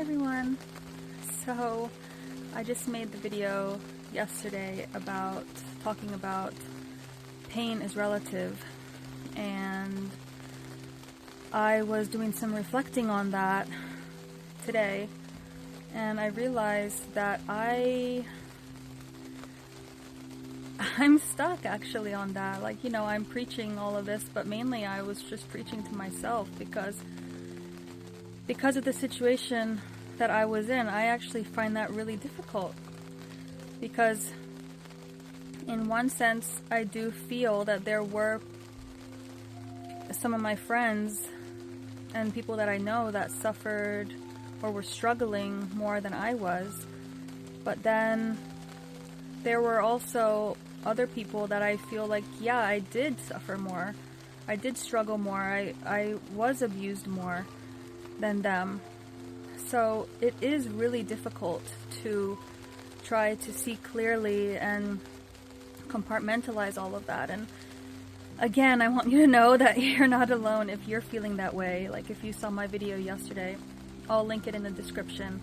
everyone. So I just made the video yesterday about talking about pain is relative, and I was doing some reflecting on that today, and I realized that I'm stuck actually on that. Like, you know, I'm preaching all of this, but mainly I was just preaching to myself because of the situation that I was in. I actually find that really difficult because in one sense I do feel that there were some of my friends and people that I know that suffered or were struggling more than I was, but then there were also other people that I feel like, yeah, I did suffer more, I did struggle more, I was abused more than them. So it is really difficult to try to see clearly and compartmentalize all of that. And again, I want you to know that you're not alone if you're feeling that way. Like, if you saw my video yesterday, I'll link it in the description.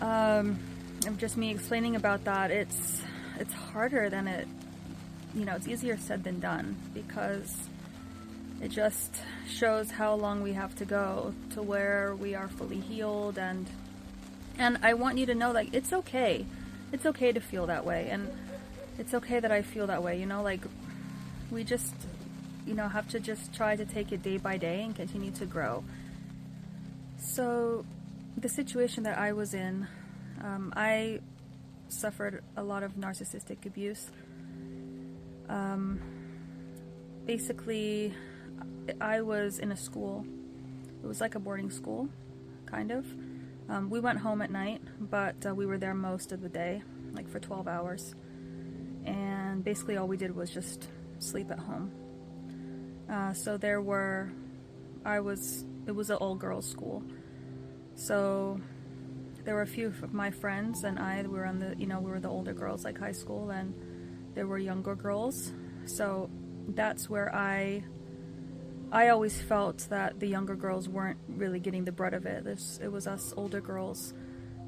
Of just me explaining about that. It's harder than it, you know, it's easier said than done, because it just shows how long we have to go to where we are fully healed. And I want you to know, like, it's okay. It's okay to feel that way, and it's okay that I feel that way, you know, like, we just, you know, have to just try to take it day by day and continue to grow. So the situation that I was in, I suffered a lot of narcissistic abuse. Basically, I was in a school. It was like a boarding school, kind of. We went home at night, but we were there most of the day, like for 12 hours. And basically all we did was just sleep at home. So it was an all-girls school. So there were a few of my friends and we were we were the older girls, like high school, and there were younger girls. So that's where I always felt that the younger girls weren't really getting the brunt of it. It was us older girls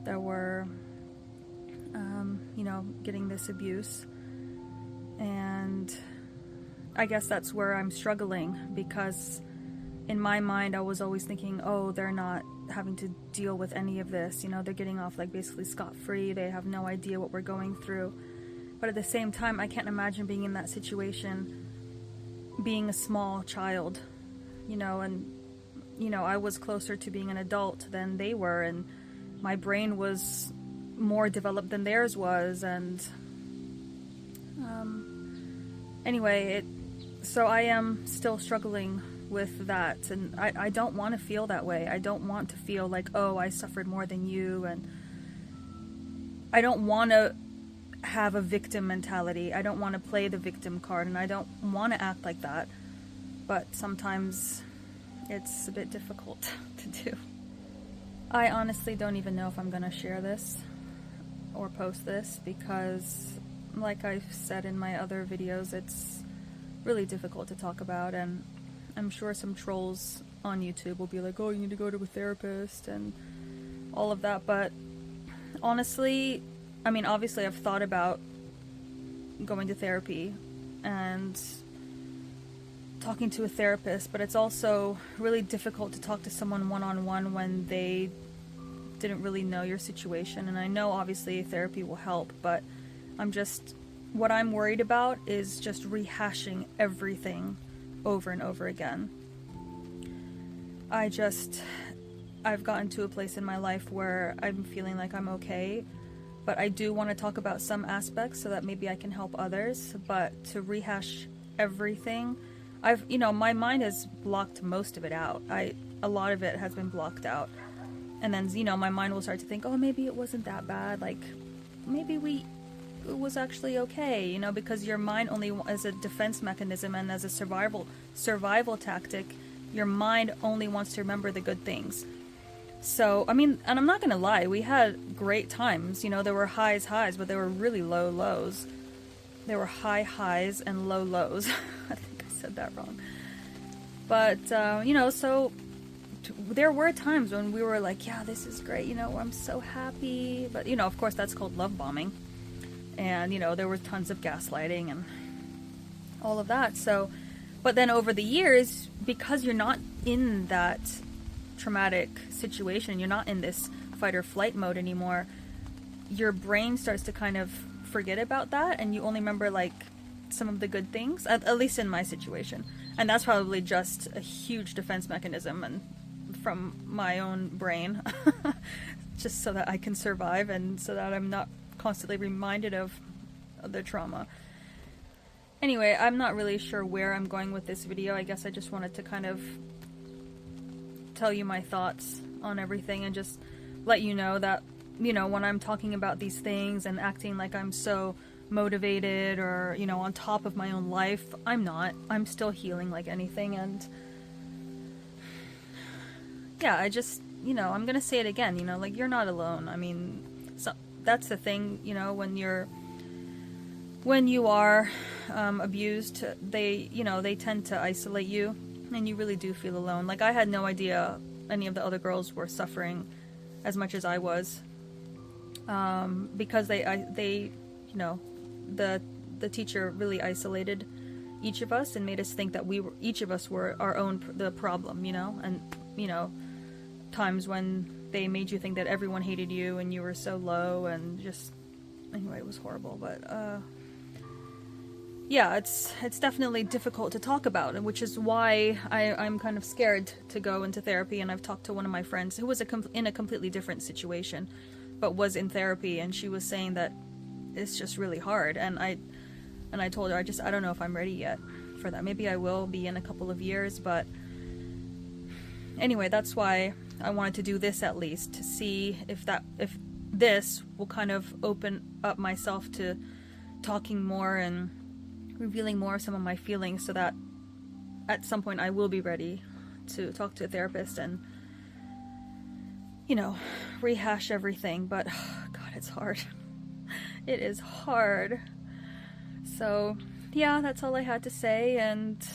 that were, getting this abuse. And I guess that's where I'm struggling, because in my mind I was always thinking, oh, they're not having to deal with any of this. You know, they're getting off like basically scot-free. They have no idea what we're going through. But at the same time, I can't imagine being in that situation, being a small child. I was closer to being an adult than they were, and my brain was more developed than theirs was, and so I am still struggling with that, and I don't want to feel that way. I don't want to feel like, oh, I suffered more than you, and I don't want to have a victim mentality. I don't want to play the victim card, and I don't want to act like that. But sometimes it's a bit difficult to do. I honestly don't even know if I'm going to share this or post this, because like I've said in my other videos, it's really difficult to talk about, and I'm sure some trolls on YouTube will be like, oh, you need to go to a therapist and all of that. But honestly, I mean, obviously I've thought about going to therapy and talking to a therapist, but it's also really difficult to talk to someone one-on-one when they didn't really know your situation. And I know obviously therapy will help, but what I'm worried about is just rehashing everything over and over again. I've gotten to a place in my life where I'm feeling like I'm okay, but I do want to talk about some aspects so that maybe I can help others. But to rehash everything, my mind has blocked most of it out. A lot of it has been blocked out. And then, my mind will start to think, oh, maybe it wasn't that bad. Like, maybe it was actually okay, because your mind only, as a defense mechanism and as a survival tactic, your mind only wants to remember the good things. So, I mean, and I'm not going to lie, we had great times. There were highs, but there were really low lows. There were high highs and low lows. I think I said that wrong. But, so there were times when we were like, yeah, this is great, you know, I'm so happy. But, you know, of course, that's called love bombing. And, you know, there were tons of gaslighting and all of that. So, but then over the years, because you're not in that traumatic situation, you're not in this fight or flight mode anymore, your brain starts to kind of forget about that, and you only remember like some of the good things, at least in my situation. And that's probably just a huge defense mechanism and from my own brain, just so that I can survive and so that I'm not constantly reminded of the trauma. Anyway, I'm not really sure where I'm going with this video. I guess I just wanted to kind of tell you my thoughts on everything and just let you know that, you know, when I'm talking about these things and acting like I'm so motivated or, you know, on top of my own life, I'm not. I'm still healing like anything. And yeah, I just, you know, I'm gonna say it again, you know, like, you're not alone. I mean, so that's the thing, you know, when you are abused, they, you know, they tend to isolate you, and you really do feel alone. Like, I had no idea any of the other girls were suffering as much as I was, because they, you know, the teacher really isolated each of us and made us think that each of us were the problem, you know, and, you know, times when they made you think that everyone hated you and you were so low, and just, anyway, it was horrible. But yeah, it's definitely difficult to talk about, and which is why I'm kind of scared to go into therapy. And I've talked to one of my friends who was in a completely different situation, but was in therapy, and she was saying that it's just really hard. And I told her, I don't know if I'm ready yet for that. Maybe I will be in a couple of years, but anyway, that's why I wanted to do this, at least to see if this will kind of open up myself to talking more and revealing more of some of my feelings, so that at some point I will be ready to talk to a therapist and, you know, rehash everything. But God, it's hard. It is hard. So yeah, that's all I had to say. And,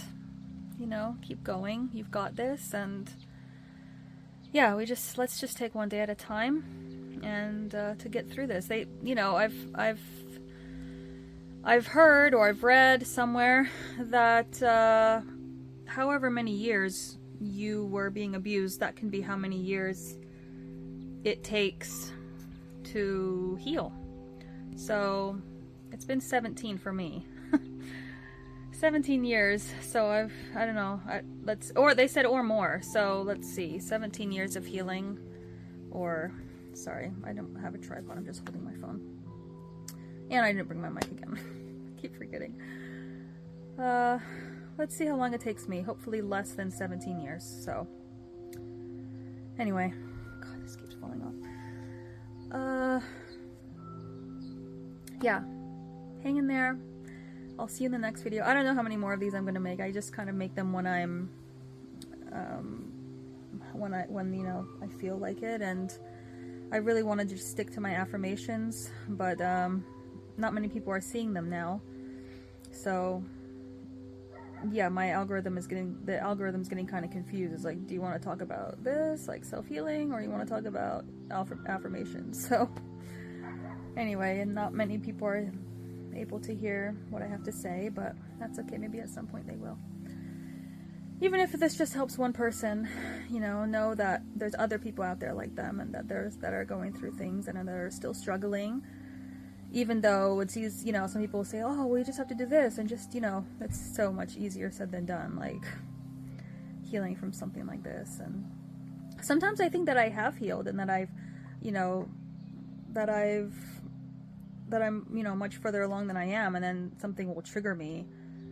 you know, keep going. You've got this. And yeah, let's just take one day at a time, and to get through this. You know, I've heard, or I've read somewhere, that however many years you were being abused, that can be how many years it takes to heal. So it's been 17 for me. 17 years. So I don't know. Or they said or more. So let's see. 17 years of healing. Or, sorry, I don't have a tripod. I'm just holding my phone. And I didn't bring my mic again. I keep forgetting. Let's see how long it takes me. Hopefully less than 17 years. So, anyway. God, this keeps falling off. Yeah. Hang in there. I'll see you in the next video. I don't know how many more of these I'm going to make. I just kind of make them when I'm, when you know, I feel like it. And I really wanted to just stick to my affirmations, but not many people are seeing them now. So yeah, the algorithm's getting kind of confused. It's like, do you want to talk about this, like self-healing, or you want to talk about affirmations? So anyway, and not many people are able to hear what I have to say, but that's okay. Maybe at some point they will. Even if this just helps one person, you know that there's other people out there like them, and that are going through things and that are still struggling. Even though it's easy, you know, some people will say, oh, well, you just have to do this, and just, you know, it's so much easier said than done, like healing from something like this. And sometimes I think that I have healed, and that I've, you know, that I'm, you know, much further along than I am, and then something will trigger me,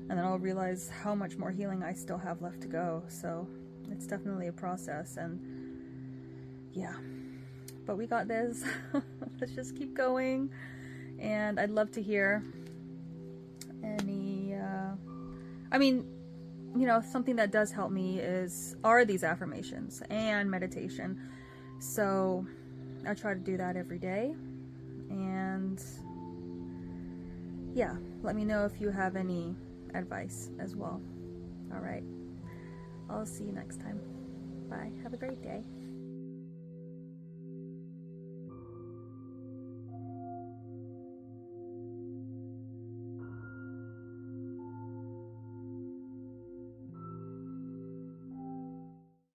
and then I'll realize how much more healing I still have left to go. So it's definitely a process, and yeah, but we got this. Let's just keep going. And I'd love to hear any, I mean, you know, something that does help me are these affirmations and meditation. So I try to do that every day. And yeah, let me know if you have any advice as well. All right. I'll see you next time. Bye. Have a great day.